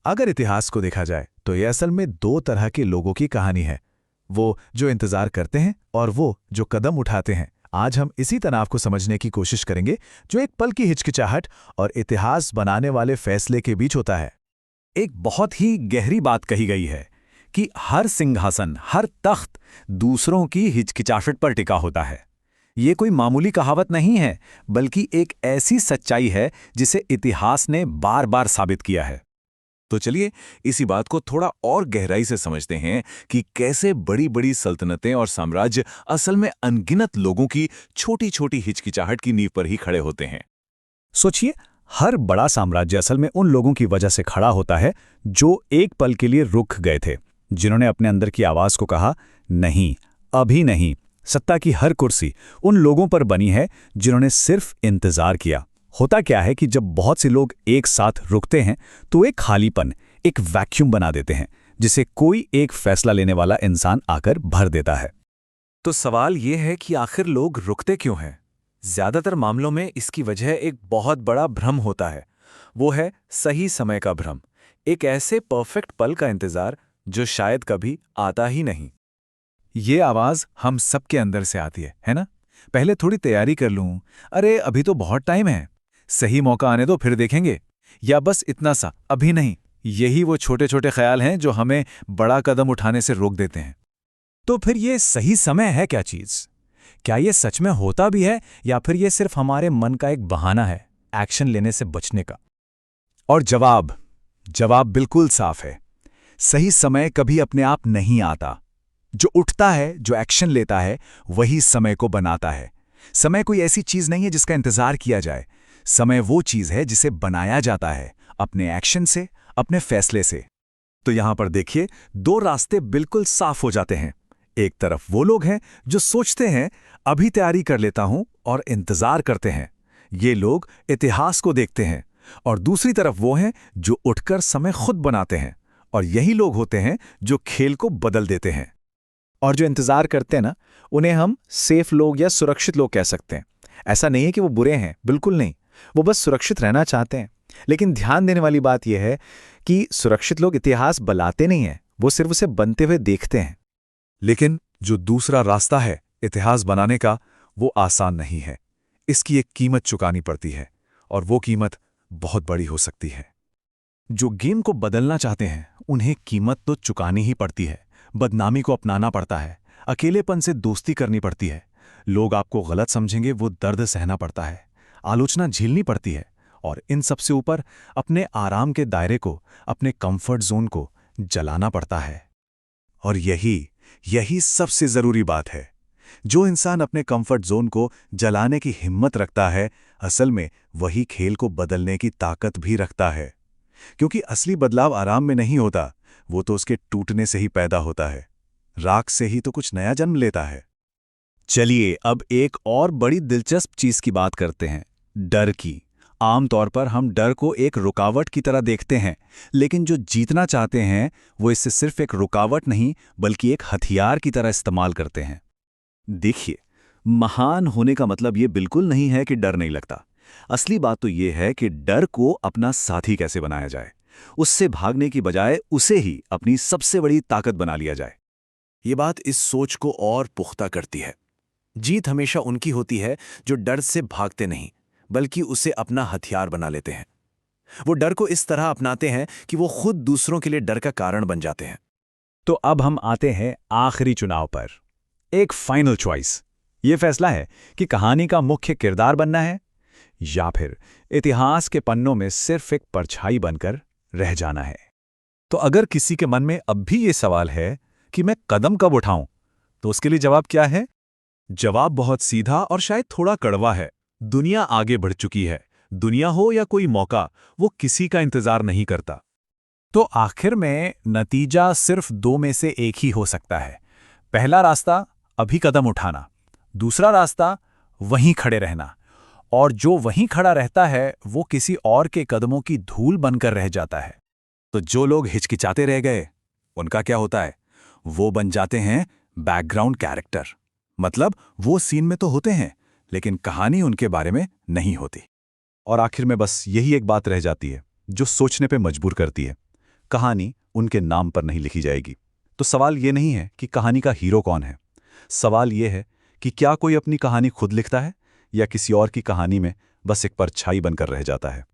अगर इतिहास को देखा जाए तो ये असल में दो तरह के लोगों की कहानी है, वो जो इंतजार करते हैं और वो जो कदम उठाते हैं। आज हम इसी तनाव को समझने की कोशिश करेंगे जो एक पल की हिचकिचाहट और इतिहास बनाने वाले फैसले के बीच होता है। एक बहुत ही गहरी बात कही गई है कि हर सिंहासन, हर तख्त दूसरों की हिचकिचाहट पर टिका होता है। ये कोई मामूली कहावत नहीं है, बल्कि एक ऐसी सच्चाई है जिसे इतिहास ने बार बार साबित किया है। तो चलिए इसी बात को थोड़ा और गहराई से समझते हैं कि कैसे बड़ी बड़ी सल्तनतें और साम्राज्य असल में अनगिनत लोगों की छोटी छोटी हिचकिचाहट की नींव पर ही खड़े होते हैं। सोचिए, हर बड़ा साम्राज्य असल में उन लोगों की वजह से खड़ा होता है जो एक पल के लिए रुक गए थे, जिन्होंने अपने अंदर की आवाज को कहा, नहीं, अभी नहीं। सत्ता की हर कुर्सी उन लोगों पर बनी है जिन्होंने सिर्फ इंतजार किया। होता क्या है कि जब बहुत से लोग एक साथ रुकते हैं तो एक खालीपन, एक वैक्यूम बना देते हैं जिसे कोई एक फैसला लेने वाला इंसान आकर भर देता है। तो सवाल ये है कि आखिर लोग रुकते क्यों हैं? ज्यादातर मामलों में इसकी वजह एक बहुत बड़ा भ्रम होता है। वो है सही समय का भ्रम, एक ऐसे परफेक्ट पल का इंतजार जो शायद कभी आता ही नहीं। ये आवाज हम सबके अंदर से आती है ना? पहले थोड़ी तैयारी कर लूं, अरे अभी तो बहुत टाइम है, सही मौका आने दो फिर देखेंगे, या बस इतना सा, अभी नहीं। यही वो छोटे छोटे ख्याल हैं जो हमें बड़ा कदम उठाने से रोक देते हैं। तो फिर ये सही समय है क्या चीज? क्या ये सच में होता भी है या फिर ये सिर्फ हमारे मन का एक बहाना है एक्शन लेने से बचने का? और जवाब बिल्कुल साफ है। सही समय कभी अपने आप नहीं आता। जो उठता है, जो एक्शन लेता है, वही समय को बनाता है। समय कोई ऐसी चीज नहीं है जिसका इंतजार किया जाए। समय वो चीज है जिसे बनाया जाता है, अपने एक्शन से, अपने फैसले से। तो यहां पर देखिए, दो रास्ते बिल्कुल साफ हो जाते हैं। एक तरफ वो लोग हैं जो सोचते हैं अभी तैयारी कर लेता हूं और इंतजार करते हैं, ये लोग इतिहास को देखते हैं। और दूसरी तरफ वो हैं जो उठकर समय खुद बनाते हैं, और यही लोग होते हैं जो खेल को बदल देते हैं। और जो इंतजार करते हैं ना, उन्हें हम सेफ लोग या सुरक्षित लोग कह सकते हैं। ऐसा नहीं है कि वो बुरे हैं, बिल्कुल नहीं, वो बस सुरक्षित रहना चाहते हैं। लेकिन ध्यान देने वाली बात यह है कि सुरक्षित लोग इतिहास बनाते नहीं हैं, वो सिर्फ उसे बनते हुए देखते हैं। लेकिन जो दूसरा रास्ता है इतिहास बनाने का, वो आसान नहीं है। इसकी एक कीमत चुकानी पड़ती है, और वो कीमत बहुत बड़ी हो सकती है। जो गेम को बदलना चाहते हैं उन्हें कीमत तो चुकानी ही पड़ती है। बदनामी को अपनाना पड़ता है, अकेलेपन से दोस्ती करनी पड़ती है, लोग आपको गलत समझेंगे वो दर्द सहना पड़ता है, आलोचना झेलनी पड़ती है, और इन सबसे ऊपर अपने आराम के दायरे को, अपने कंफर्ट जोन को जलाना पड़ता है। और यही सबसे जरूरी बात है। जो इंसान अपने कंफर्ट जोन को जलाने की हिम्मत रखता है, असल में वही खेल को बदलने की ताकत भी रखता है। क्योंकि असली बदलाव आराम में नहीं होता, वो तो उसके टूटने से ही पैदा होता है। राख से ही तो कुछ नया जन्म लेता है। चलिए अब एक और बड़ी दिलचस्प चीज की बात करते हैं, डर की। आमतौर पर हम डर को एक रुकावट की तरह देखते हैं, लेकिन जो जीतना चाहते हैं वो इसे सिर्फ एक रुकावट नहीं बल्कि एक हथियार की तरह इस्तेमाल करते हैं। देखिए, महान होने का मतलब ये बिल्कुल नहीं है कि डर नहीं लगता। असली बात तो ये है कि डर को अपना साथी कैसे बनाया जाए, उससे भागने की बजाय उसे ही अपनी सबसे बड़ी ताकत बना लिया जाए। ये बात इस सोच को और पुख्ता करती है। जीत हमेशा उनकी होती है जो डर से भागते नहीं बल्कि उसे अपना हथियार बना लेते हैं। वो डर को इस तरह अपनाते हैं कि वो खुद दूसरों के लिए डर का कारण बन जाते हैं। तो अब हम आते हैं आखिरी चुनाव पर, एक फाइनल चॉइस। ये फैसला है कि कहानी का मुख्य किरदार बनना है या फिर इतिहास के पन्नों में सिर्फ एक परछाई बनकर रह जाना है। तो अगर किसी के मन में अब भी ये सवाल है कि मैं कदम कब उठाऊं, तो उसके लिए जवाब क्या है? जवाब बहुत सीधा और शायद थोड़ा कड़वा है। दुनिया आगे बढ़ चुकी है। दुनिया हो या कोई मौका, वो किसी का इंतजार नहीं करता। तो आखिर में नतीजा सिर्फ दो में से एक ही हो सकता है। पहला रास्ता अभी कदम उठाना, दूसरा रास्ता वहीं खड़े रहना। और जो वहीं खड़ा रहता है वो किसी और के कदमों की धूल बनकर रह जाता है। तो जो लोग हिचकिचाते रह गए, उनका क्या होता है? वो बन जाते हैं बैकग्राउंड कैरेक्टर। मतलब वो सीन में तो होते हैं, लेकिन कहानी उनके बारे में नहीं होती। और आखिर में बस यही एक बात रह जाती है जो सोचने पे मजबूर करती है। कहानी उनके नाम पर नहीं लिखी जाएगी। तो सवाल ये नहीं है कि कहानी का हीरो कौन है, सवाल ये है कि क्या कोई अपनी कहानी खुद लिखता है या किसी और की कहानी में बस एक परछाई बनकर रह जाता है।